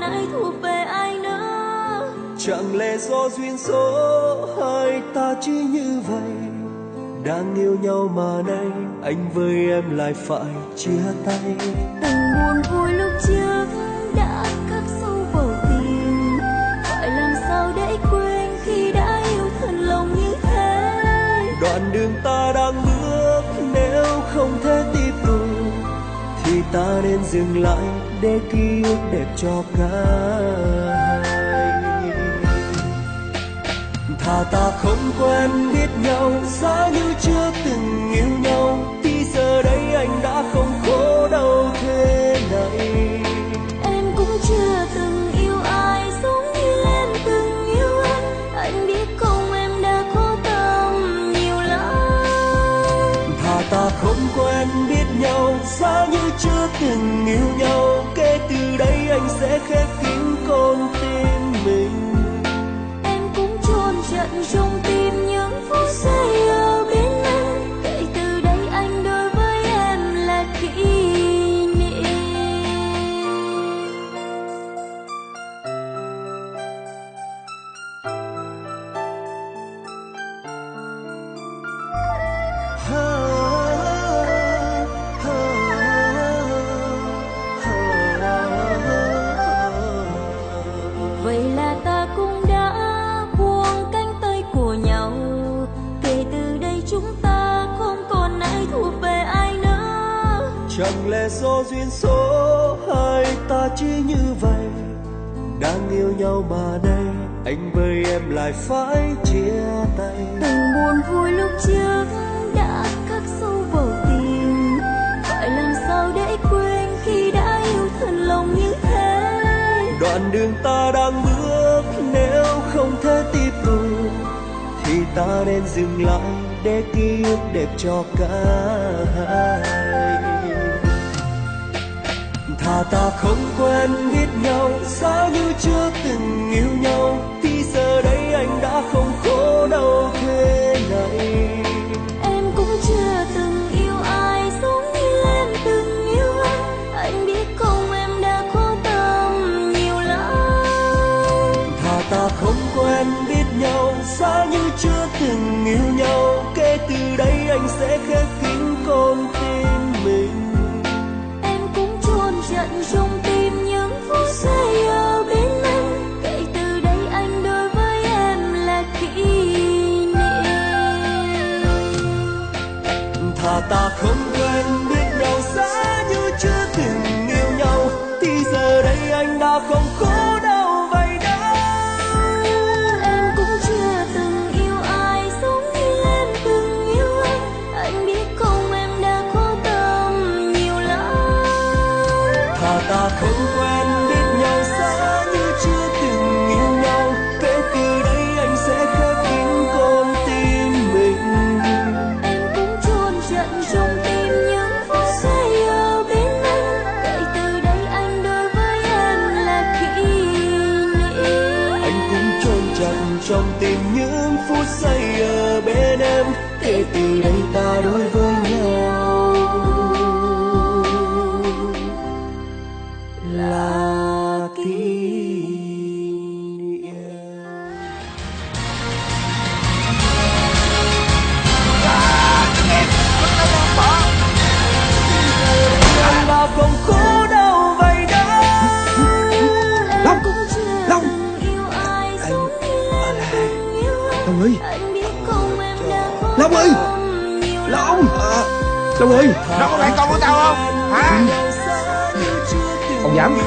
nay thuộc về ai nữa. Chẳng lẽ do duyên số hai ta chỉ như vậy, đang yêu nhau mà nay anh với em lại phải chia tay. Từng buồn vui lúc trước đã khắc sâu vào tim, phải làm sao để quên khi đã yêu thật lòng như thế. Đoạn đường ta đang bước nếu không thể tiếp tục thì ta nên dừng lại để ký ức đẹp cho cả hai. Thà ta không quen biết nhau, giá như chưa từng yêu nhau, thì giờ đây anh đã không khổ đau thế này. Em cũng chưa từng yêu ai giống như em từng yêu anh biết không em đã khó tâm nhiều lắm. Thà ta không quen biết nhau, giá như chưa từng yêu nhau, kể từ đây anh sẽ khép kín con tim mình. Em cũng chôn trận trong tim những phút giây ở bên anh, kể từ đây anh đối với em là kỷ niệm. Vậy là ta cũng đã buông cánh tay của nhau, kể từ đây chúng ta không còn ai thuộc về ai nữa. Chẳng lẽ do duyên số hai ta chỉ như vậy, đang yêu nhau mà nay anh với em lại phải chia tay. Từng buồn vui lúc trước đã khắc sâu vào tim, phải làm sao để quên khi đã yêu thật lòng như thế. Đoạn đường ta đang bước nếu không thể tiếp tục thì ta nên dừng lại để ký ức đẹp cho cả hai. Thà ta không quen biết nhau, giá như chưa từng yêu nhau, thì giờ đây anh đã không khổ đau thế này. Em cũng chưa từng yêu ai giống như em từng yêu anh biết không em đã khó tâm nhiều lắm. Thà ta không quen biết nhau, giá như chưa từng yêu nhau, kể từ đây anh sẽ khép kín con tim mình. Em cũng chôn trận trong tim những phút giây ở bên anh, kể từ đây anh đối với em là kỷ niệm. Thà ta không quen biết nhau, giá như chưa từng yêu nhau, thì giờ đây anh đã không khổ đau vậy đâu. Em cũng chưa từng yêu ai giống như em từng yêu anh biết không em đã khó tâm nhiều lắm. Thà ta không quen biết nhau, giá như chưa từng yêu nhau, kể từ đây anh sẽ khép kín con tim mình. Em cũng chôn trận trong tim những phút giây ở bên anh, kể từ đây anh đối với em là kỷ niệm. Anh cũng chôn chặt trong tim những phút giây ở bên em, kể từ đây ta đối với nhau là kỷ niệm. Anh đã không khổ đau vậy đâu. Em cũng chưa từng yêu ai giống như em từng yêu Long ơi, anh biết không em đã khó Long ơi, tâm nhiều Long, Long ơi, Nó có phải con của tao không? Hả? không dám.